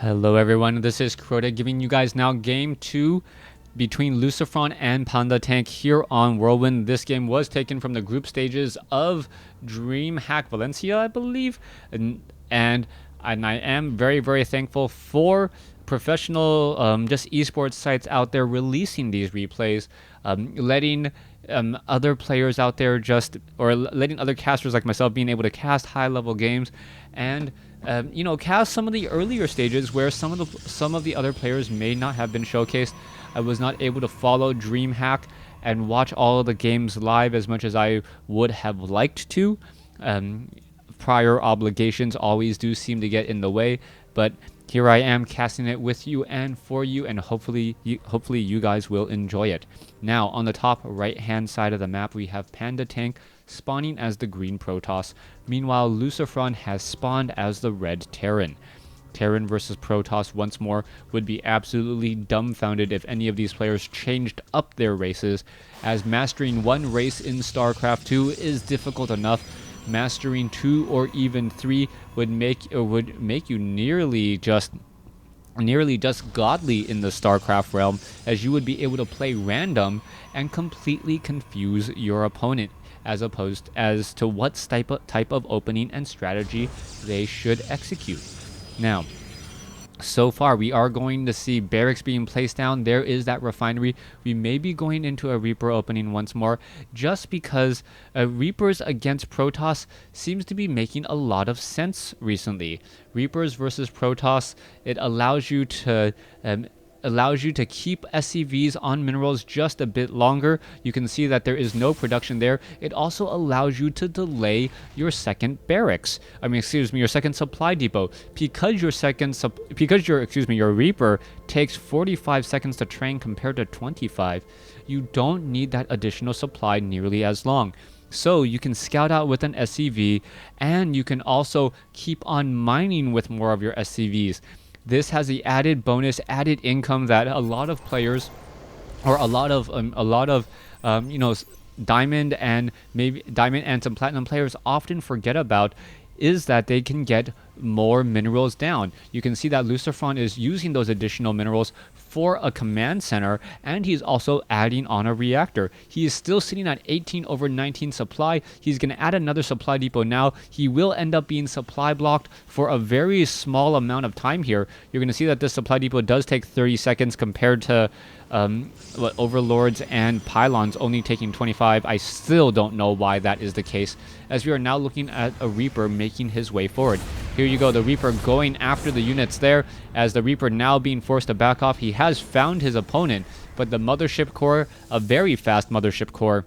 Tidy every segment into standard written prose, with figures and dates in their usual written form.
Hello everyone, this is Crota giving you guys now game 2 between Lucifron and PandaTank here on Whirlwind. This game was taken from the group stages of DreamHack Valencia, I believe, and I am very thankful for professional just esports sites out there releasing these replays, letting other players out there letting other casters like myself being able to cast high level games and cast some of the earlier stages where some of the other players may not have been showcased. I was not able to follow DreamHack and watch all of the games live as much as I would have liked to. Prior obligations always do seem to get in the way, but here I am casting it with you and for you, and hopefully you guys will enjoy it. Now, on the top right-hand side of the map, we have PandaTank spawning as the green Protoss. Meanwhile, Lucifron has spawned as the red Terran. Terran versus Protoss once more would be absolutely dumbfounded if any of these players changed up their races, as mastering one race in StarCraft 2 is difficult enough. Mastering 2 or even 3 would make you nearly just godly in the StarCraft realm, as you would be able to play random and completely confuse your opponent as to what type of opening and strategy they should execute. Now, so far, we are going to see barracks being placed down. There is that refinery. We may be going into a Reaper opening once more, just because Reapers against Protoss seems to be making a lot of sense recently. Reapers versus Protoss, it allows you to keep SCVs on minerals just a bit longer. You can see that there is no production there. It also allows you to delay your second barracks. Your second supply depot, because your Reaper takes 45 seconds to train compared to 25. You don't need that additional supply nearly as long. So you can scout out with an SCV, and you can also keep on mining with more of your SCVs. This has the added bonus, added income that a lot of players, or a lot of diamond and some platinum players often forget about, is that they can get more minerals down. You can see that Lucifron is using those additional minerals for a command center, and he's also adding on a reactor. He is still sitting at 18/19 supply. He's going to add another supply depot now. He will end up being supply blocked for a very small amount of time here. You're going to see that this supply depot does take 30 seconds compared to Overlords and Pylons only taking 25. I still don't know why that is the case, as we are now looking at a Reaper making his way forward. Here you go, the Reaper going after the units there, as the Reaper now being forced to back off. He has found his opponent, but the Mothership Core, a very fast Mothership Core,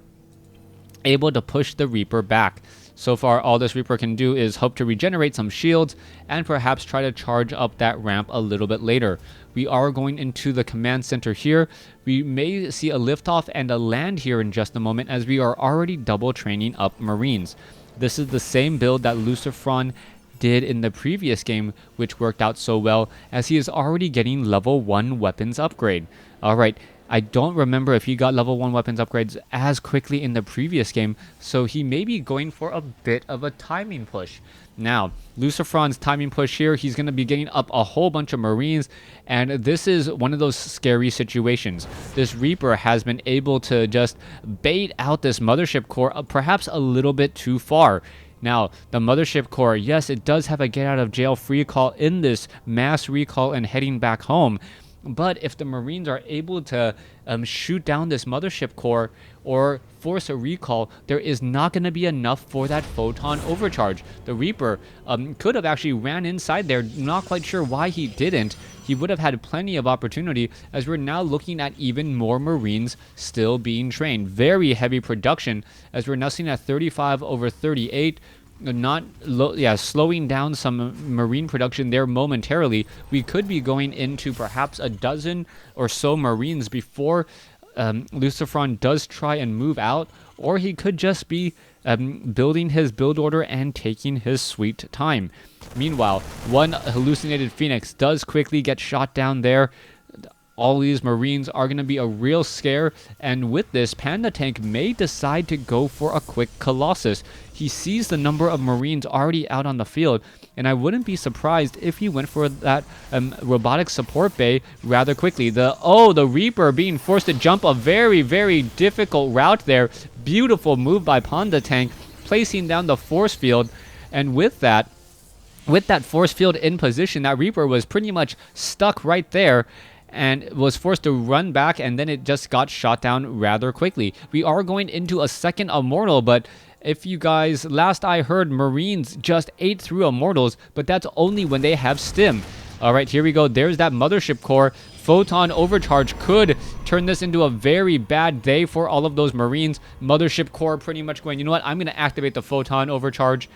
able to push the Reaper back. So far, all this Reaper can do is hope to regenerate some shields and perhaps try to charge up that ramp a little bit later. We are going into the command center here. We may see a liftoff and a land here in just a moment, as we are already double training up Marines. This is the same build that Lucifron did in the previous game, which worked out so well, as he is already getting level 1 weapons upgrade. Alright, I don't remember if he got level 1 weapons upgrades as quickly in the previous game, so he may be going for a bit of a timing push. Now, Lucifron's timing push here, he's going to be getting up a whole bunch of Marines, and this is one of those scary situations. This Reaper has been able to just bait out this Mothership Core perhaps a little bit too far. Now, the Mothership Core, yes, it does have a get out of jail free call in this mass recall and heading back home. But if the Marines are able to shoot down this Mothership Core or force a recall, there is not going to be enough for that photon overcharge. The Reaper could have actually ran inside there, not quite sure why he didn't. He would have had plenty of opportunity, as we're now looking at even more Marines still being trained. Very heavy production, as we're now seeing at 35/38. Slowing down some Marine production there momentarily. We could be going into perhaps a dozen or so Marines before Lucifron does try and move out, or he could just be building his build order and taking his sweet time. Meanwhile, one hallucinated Phoenix does quickly get shot down there. All these Marines are going to be a real scare, and with this, PandaTank may decide to go for a quick Colossus. He sees the number of Marines already out on the field, and I wouldn't be surprised if he went for that robotic support bay rather quickly. The Reaper being forced to jump a very, very difficult route there. Beautiful move by PandaTank, placing down the force field, and with that force field in position, that Reaper was pretty much stuck right there and was forced to run back, and then it just got shot down rather quickly. We are going into a second Immortal, but if you guys, last I heard, Marines just ate through Immortals, but that's only when they have Stim. All right, here we go. There's that Mothership Core. Photon Overcharge could turn this into a very bad day for all of those Marines. Mothership Core pretty much going, you know what, I'm going to activate the Photon Overcharge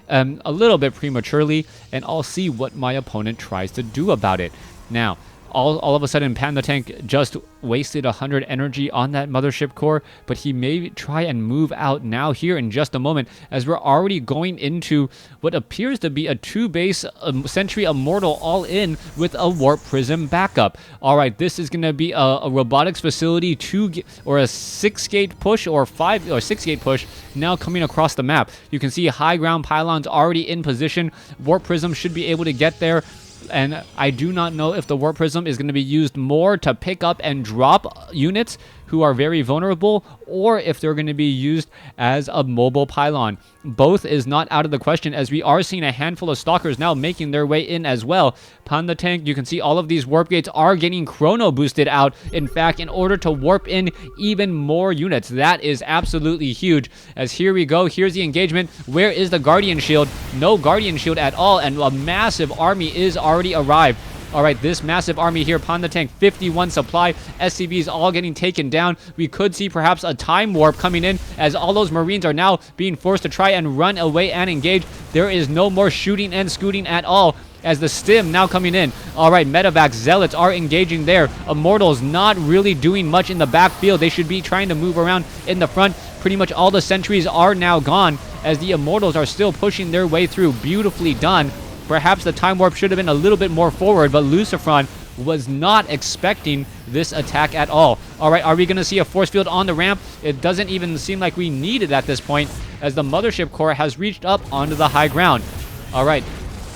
a little bit prematurely, and I'll see what my opponent tries to do about it. Now, all of a sudden, PandaTank just wasted 100 energy on that Mothership Core, but he may try and move out now here in just a moment, as we're already going into what appears to be a 2-base Sentry Immortal all-in with a Warp Prism backup. All right, this is going to be a Robotics Facility 2 or a 6-gate push or 5 or 6-gate push now coming across the map. You can see high ground pylons already in position. Warp Prism should be able to get there. And I do not know if the Warp Prism is going to be used more to pick up and drop units who are very vulnerable, or if they're going to be used as a mobile pylon. Both is not out of the question, as we are seeing a handful of Stalkers now making their way in as well. PandaTank, you can see all of these warp gates are getting chrono boosted out, in fact, in order to warp in even more units. That is absolutely huge, as here we go. Here's the engagement. Where is the Guardian Shield? No Guardian Shield at all, and a massive army is already arrived. All right, this massive army here, PandaTank, 51 supply, SCVs all getting taken down. We could see perhaps a time warp coming in, as all those Marines are now being forced to try and run away and engage. There is no more shooting and scooting at all, as the Stim now coming in. All right, Medevacs, Zealots are engaging there. Immortals not really doing much in the backfield. They should be trying to move around in the front. Pretty much all the sentries are now gone, as the Immortals are still pushing their way through. Beautifully done. Perhaps the time warp should have been a little bit more forward, but Lucifron was not expecting this attack at all. All right, are we going to see a force field on the ramp? It doesn't even seem like we need it at this point, as the Mothership Core has reached up onto the high ground. All right,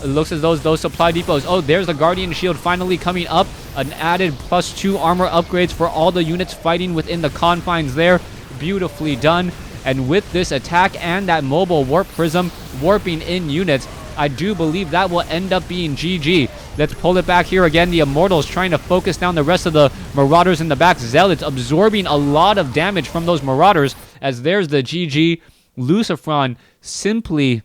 it looks as though those supply depots... Oh, there's the Guardian Shield finally coming up. An added +2 armor upgrades for all the units fighting within the confines there. Beautifully done. And with this attack and that mobile Warp Prism warping in units, I do believe that will end up being GG. Let's pull it back here again. The Immortals trying to focus down the rest of the Marauders in the back. Zealots absorbing a lot of damage from those Marauders, as there's the GG. Lucifron simply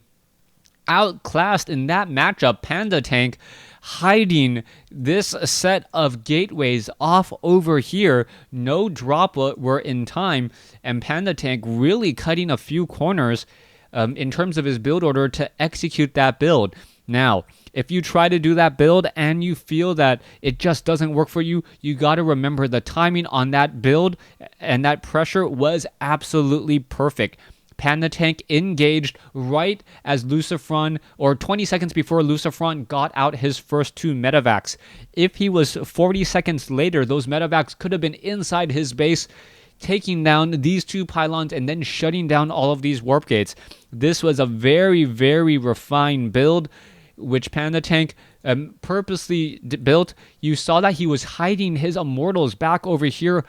outclassed in that matchup. PandaTank hiding this set of gateways off over here. No droplet were in time, and PandaTank really cutting a few corners in terms of his build order to execute that build. Now, if you try to do that build and you feel that it just doesn't work for you, you got to remember the timing on that build and that pressure was absolutely perfect. PandaTank engaged right as Lucifron, or 20 seconds before Lucifron got out his first 2 medevacs. If he was 40 seconds later, those medevacs could have been inside his base, taking down these 2 pylons and then shutting down all of these warp gates. This was a very, very refined build, which PandaTank purposely built. You saw that he was hiding his Immortals back over here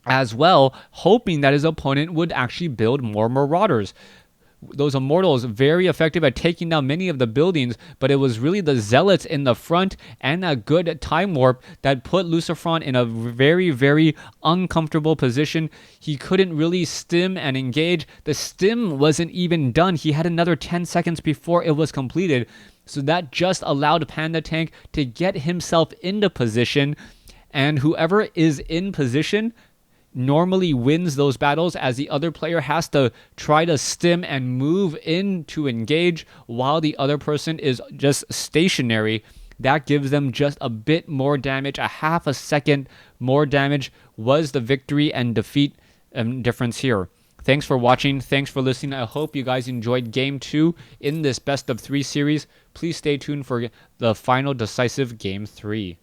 as well, hoping that his opponent would actually build more Marauders. Those Immortals very effective at taking down many of the buildings, but it was really the Zealots in the front and a good time warp that put Lucifron in a very, very uncomfortable position. He couldn't really stim and engage. The stim wasn't even done. He had another 10 seconds before it was completed. So that just allowed PandaTank to get himself into position, and whoever is in position normally wins those battles, as the other player has to try to stim and move in to engage while the other person is just stationary. That gives them just a bit more damage. A half a second more damage was the victory and defeat difference here. Thanks for watching. Thanks for listening. I hope you guys enjoyed Game 2 in this Best of 3 series. Please stay tuned for the final decisive Game 3.